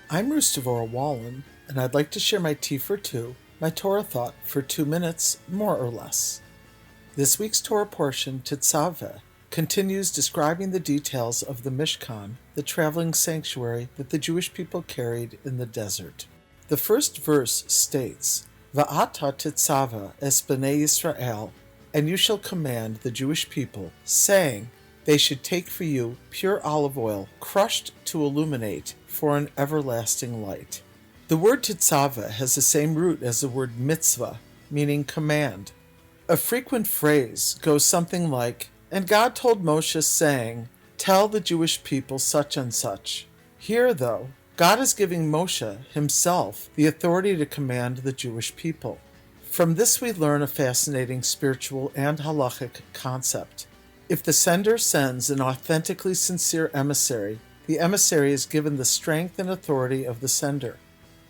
I'm Devorah Wallen, and I'd like to share my tea for two, my Torah thought for 2 minutes, more or less. This week's Torah portion, Tetzaveh, continues describing the details of the Mishkan, the traveling sanctuary that the Jewish people carried in the desert. The first verse states, Va'ata Tetzaveh es b'nei Yisrael, and you shall command the Jewish people, saying, they should take for you pure olive oil, crushed to illuminate for an everlasting light. The word Tetzaveh has the same root as the word mitzvah, meaning command. A frequent phrase goes something like, and God told Moshe, saying, tell the Jewish people such and such. Here, though, God is giving Moshe himself the authority to command the Jewish people. From this we learn a fascinating spiritual and halachic concept. If the sender sends an authentically sincere emissary, the emissary is given the strength and authority of the sender.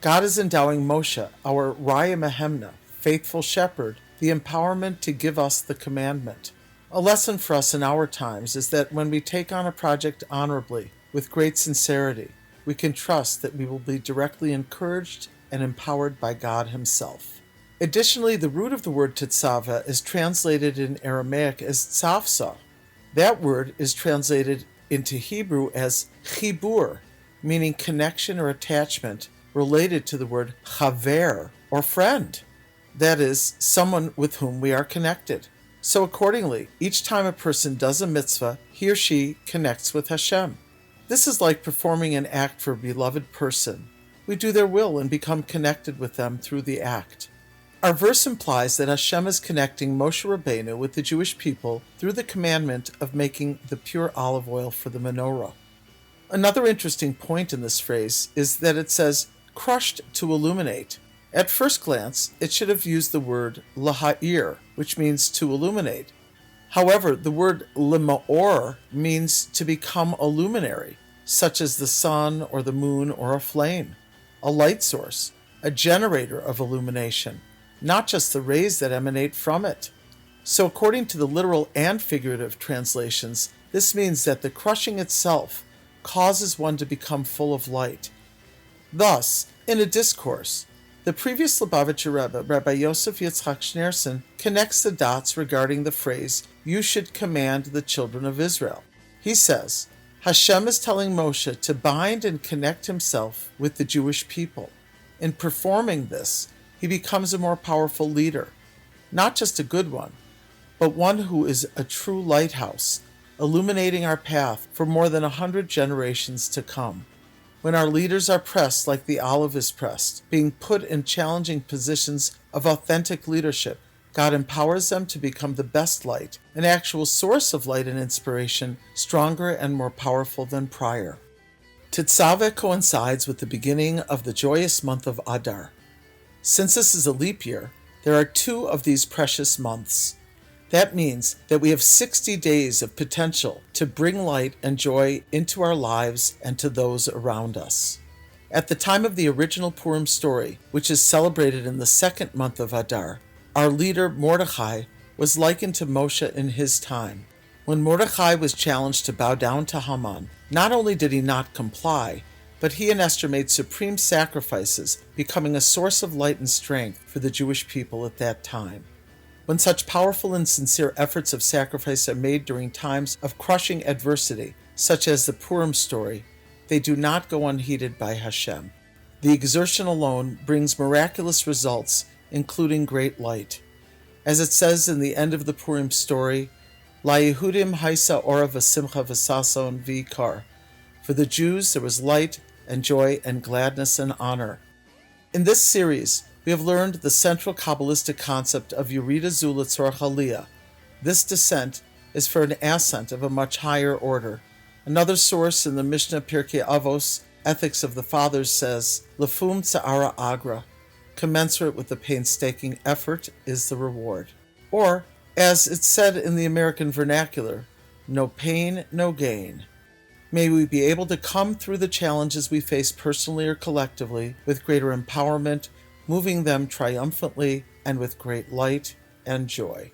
God is endowing Moshe, our Raya Mehemna, faithful shepherd, the empowerment to give us the commandment. A lesson for us in our times is that when we take on a project honorably, with great sincerity, we can trust that we will be directly encouraged and empowered by God himself. Additionally, the root of the word tetzaveh is translated in Aramaic as tzavsa. That word is translated into Hebrew as chibur, meaning connection or attachment related to the word chaver, or friend. That is, someone with whom we are connected. So accordingly, each time a person does a mitzvah, he or she connects with Hashem. This is like performing an act for a beloved person. We do their will and become connected with them through the act. Our verse implies that Hashem is connecting Moshe Rabbeinu with the Jewish people through the commandment of making the pure olive oil for the menorah. Another interesting point in this phrase is that it says, crushed to illuminate. At first glance, it should have used the word laha'ir, which means to illuminate. However, the word lima'or means to become a luminary, such as the sun or the moon or a flame, a light source, a generator of illumination, not just the rays that emanate from it. So according to the literal and figurative translations, this means that the crushing itself causes one to become full of light. Thus, in a discourse, the previous Lubavitcher Rebbe, Rabbi Yosef Yitzchak Schneerson, connects the dots regarding the phrase, you should command the children of Israel. He says, Hashem is telling Moshe to bind and connect himself with the Jewish people. In performing this, he becomes a more powerful leader, not just a good one, but one who is a true lighthouse, illuminating our path for more than 100 generations to come. When our leaders are pressed like the olive is pressed, being put in challenging positions of authentic leadership, God empowers them to become the best light, an actual source of light and inspiration, stronger and more powerful than prior. Tetzaveh coincides with the beginning of the joyous month of Adar. Since this is a leap year, there are 2 of these precious months. That means that we have 60 days of potential to bring light and joy into our lives and to those around us. At the time of the original Purim story, which is celebrated in the 2nd month of Adar, our leader Mordechai was likened to Moshe in his time. When Mordechai was challenged to bow down to Haman, not only did he not comply, but he and Esther made supreme sacrifices, becoming a source of light and strength for the Jewish people at that time. When such powerful and sincere efforts of sacrifice are made during times of crushing adversity, such as the Purim story, they do not go unheeded by Hashem. The exertion alone brings miraculous results, including great light. As it says in the end of the Purim story, La Yehudim haisa ora v'simcha v'sason v'ikar. For the Jews there was light and joy and gladness and honor. In this series, we have learned the central Kabbalistic concept of Yerida Zu L'Tzorach Aliyah. This descent is for an ascent of a much higher order. Another source in the Mishnah Pirkei Avos, Ethics of the Fathers, says, Lefum Tza'ara Agra, commensurate with the painstaking effort is the reward. Or, as it's said in the American vernacular, no pain, no gain. May we be able to come through the challenges we face personally or collectively with greater empowerment, moving them triumphantly and with great light and joy.